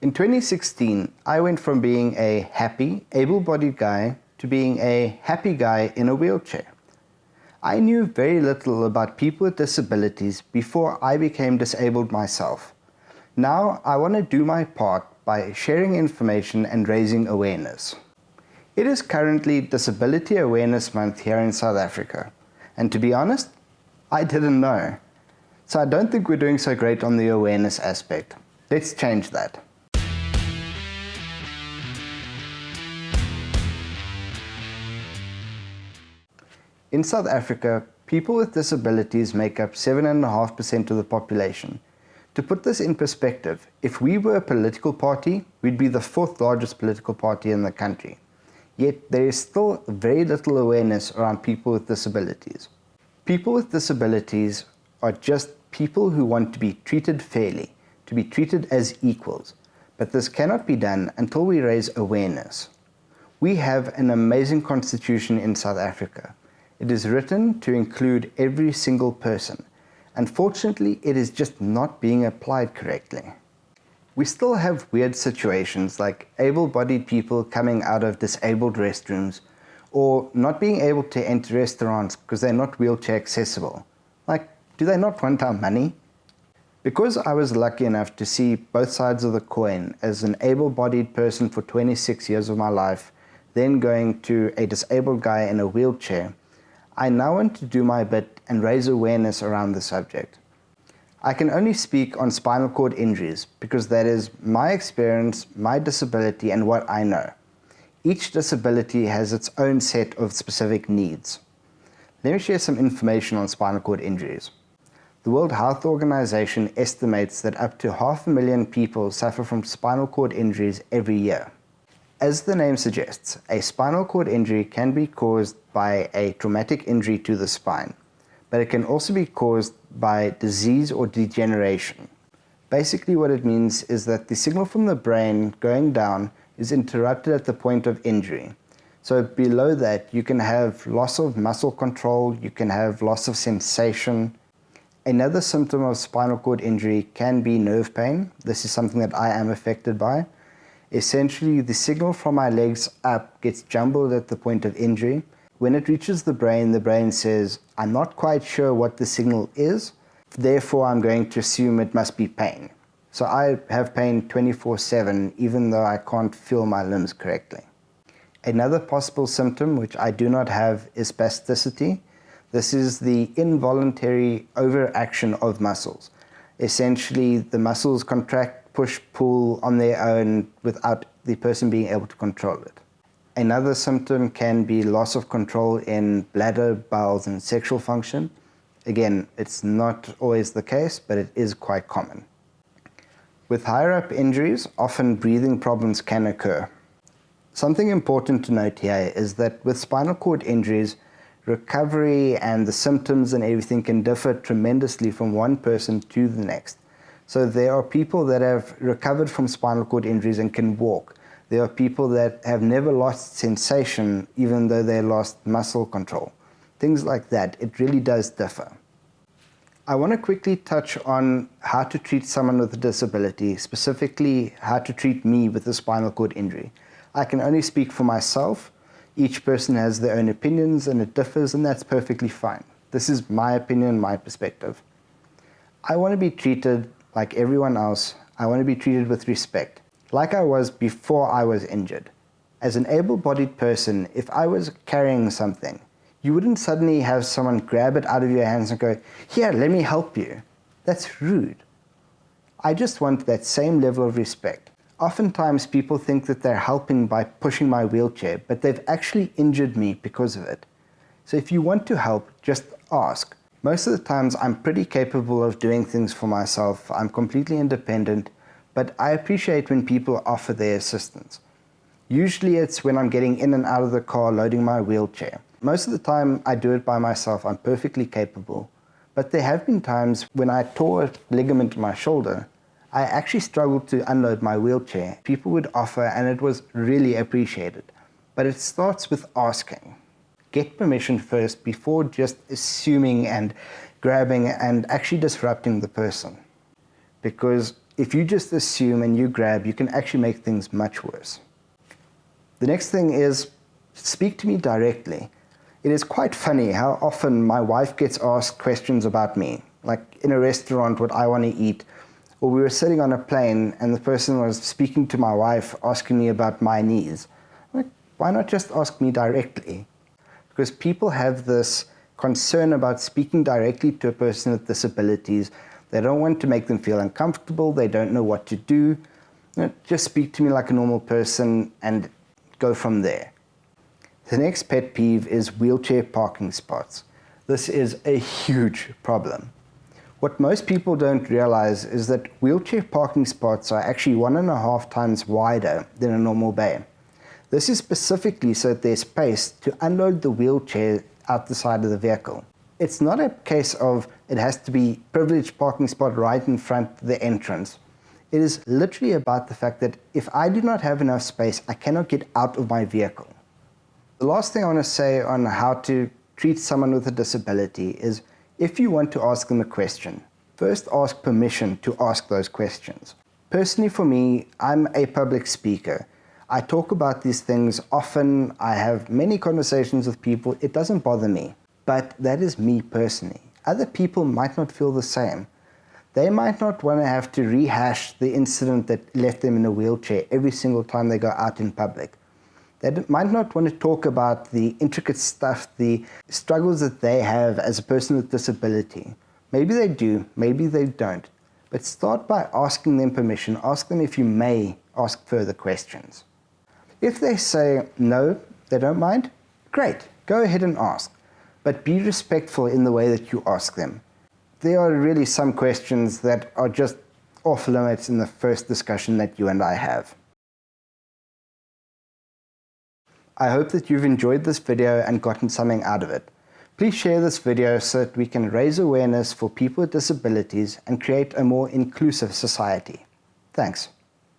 In 2016, I went from being a happy, able-bodied guy to being a happy guy in a wheelchair. I knew very little about people with disabilities before I became disabled myself. Now I want to do my part by sharing information and raising awareness. It is currently Disability Awareness Month here in South Africa, and to be honest, I didn't know. So I don't think we're doing so great on the awareness aspect. Let's change that. In South Africa, people with disabilities make up 7.5% of the population. To put this in perspective, if we were a political party, we'd be the fourth largest political party in the country. Yet there is still very little awareness around people with disabilities. People with disabilities are just people who want to be treated fairly, to be treated as equals. But this cannot be done until we raise awareness. We have an amazing constitution in South Africa. It is written to include every single person. Unfortunately, it is just not being applied correctly. We still have weird situations like able-bodied people coming out of disabled restrooms or not being able to enter restaurants because they're not wheelchair accessible. Like, do they not want our money? Because I was lucky enough to see both sides of the coin as an able-bodied person for 26 years of my life, then going to a disabled guy in a wheelchair, I now want to do my bit and raise awareness around the subject. I can only speak on spinal cord injuries because that is my experience, my disability, and what I know. Each disability has its own set of specific needs. Let me share some information on spinal cord injuries. The World Health Organization estimates that up to 500,000 people suffer from spinal cord injuries every year. As the name suggests, a spinal cord injury can be caused by a traumatic injury to the spine, but it can also be caused by disease or degeneration. Basically what it means is that the signal from the brain going down is interrupted at the point of injury. So below that you can have loss of muscle control, you can have loss of sensation. Another symptom of spinal cord injury can be nerve pain. This is something that I am affected by. Essentially, the signal from my legs up gets jumbled at the point of injury. When it reaches the brain says, I'm not quite sure what the signal is, therefore I'm going to assume it must be pain. So I have pain 24/7 even though I can't feel my limbs correctly. Another possible symptom, which I do not have, is spasticity. This is the involuntary overaction of muscles. Essentially, the muscles contract, push, pull on their own without the person being able to control it. Another symptom can be loss of control in bladder, bowels, and sexual function. Again, it's not always the case, but it is quite common. With higher up injuries, often breathing problems can occur. Something important to note here is that with spinal cord injuries, recovery and the symptoms and everything can differ tremendously from one person to the next. So there are people that have recovered from spinal cord injuries and can walk. There are people that have never lost sensation even though they lost muscle control. Things like that. It really does differ. I want to quickly touch on how to treat someone with a disability, specifically how to treat me with a spinal cord injury. I can only speak for myself. Each person has their own opinions and it differs, and that's perfectly fine. This is my opinion, my perspective. I want to be treated like everyone else. I want to be treated with respect, like I was before I was injured. As an able-bodied person, if I was carrying something, you wouldn't suddenly have someone grab it out of your hands and go, "Here, let me help you." That's rude. I just want that same level of respect. Oftentimes people think that they're helping by pushing my wheelchair, but they've actually injured me because of it. So if you want to help, just ask. Most of the times I'm pretty capable of doing things for myself. I'm completely independent, but I appreciate when people offer their assistance. Usually it's when I'm getting in and out of the car loading my wheelchair. Most of the time I do it by myself. I'm perfectly capable. But there have been times when I tore a ligament in my shoulder, I actually struggled to unload my wheelchair. People would offer and it was really appreciated. But it starts with asking. Get permission first before just assuming and grabbing and actually disrupting the person. Because If you just assume and you grab, you can actually make things much worse. The next thing is, speak to me directly. It is quite funny how often my wife gets asked questions about me, like in a restaurant what I want to eat, or we were sitting on a plane and the person was speaking to my wife asking me about my knees. Like, why not just ask me directly? Because people have this concern about speaking directly to a person with disabilities. They don't want to make them feel uncomfortable. They don't know what to do. Just speak to me like a normal person and go from there. The next pet peeve is wheelchair parking spots. This is a huge problem. What most people don't realize is that wheelchair parking spots are actually 1.5 times wider than a normal bay. This is specifically so that there's space to unload the wheelchair out the side of the vehicle. It's not a case of it has to be privileged parking spot right in front of the entrance. It is literally about the fact that if I do not have enough space, I cannot get out of my vehicle. The last thing I want to say on how to treat someone with a disability is, if you want to ask them a question, first ask permission to ask those questions. Personally for me, I'm a public speaker. I talk about these things often. I have many conversations with people. It doesn't bother me, but that is me personally. Other people might not feel the same. They might not want to have to rehash the incident that left them in a wheelchair every single time they go out in public. They might not want to talk about the intricate stuff, the struggles that they have as a person with disability. Maybe they do, maybe they don't. But start by asking them permission. Ask them if you may ask further questions. If they say no, they don't mind, great, go ahead and ask. But be respectful in the way that you ask them. There are really some questions that are just off limits in the first discussion that you and I have. I hope that you've enjoyed this video and gotten something out of it. Please share this video so that we can raise awareness for people with disabilities and create a more inclusive society. Thanks.